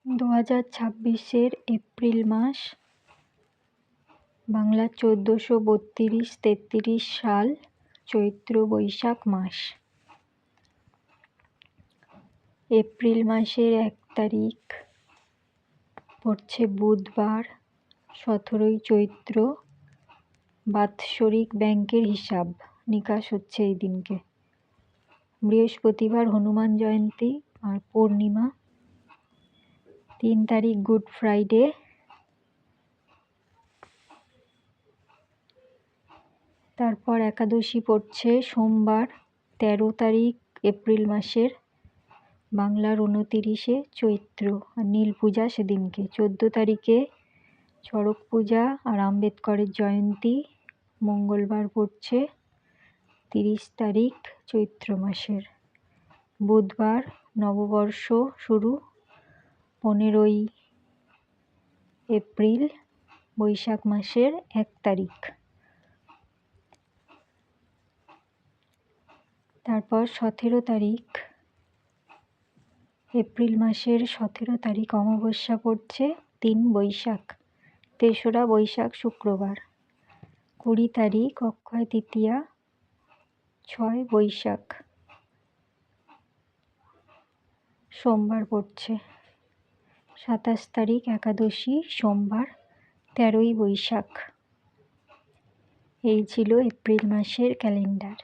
2026-এর April মাস, বাংলা 1432-33 সাল, চৈত্র বৈশাখ মাস। April মাসের 1 তারিখ পড়ছে বুধবার, 17ই চৈত্র। বাৎসরিক ব্যাংকের হিসাব নিকাশ হচ্ছে এই দিনকে। বৃহস্পতিবার হনুমান জয়ন্তী আর পূর্ণিমা। 3 তারিখ গুড ফ্রাইডে। তারপর একাদশী পড়ছে সোমবার, 13 তারিখ এপ্রিল মাসের, বাংলার 29শে চৈত্র। আর নীল পূজা সেদিনকে। 14 তারিখে চড়ক পূজা আর আম্বেদকরের জয়ন্তী, মঙ্গলবার পড়ছে 30 তারিখ চৈত্র মাসের, বুধবার। নববর্ষ শুরু 15ই এপ্রিল, বৈশাখ মাসের 1 তারিখ। তারপর 17 তারিখ এপ্রিল মাসের 17 তারিখ অমাবস্যা পড়ছে 3 বৈশাখ, 3রা বৈশাখ শুক্রবার। 20 তারিখ অক্ষয় তৃতীয়া, 6 বৈশাখ সোমবার পড়ছে। 27 তারিখ একাদশী সোমবার, 13ই বৈশাখ। এই ছিল এপ্রিল মাসের ক্যালেন্ডার।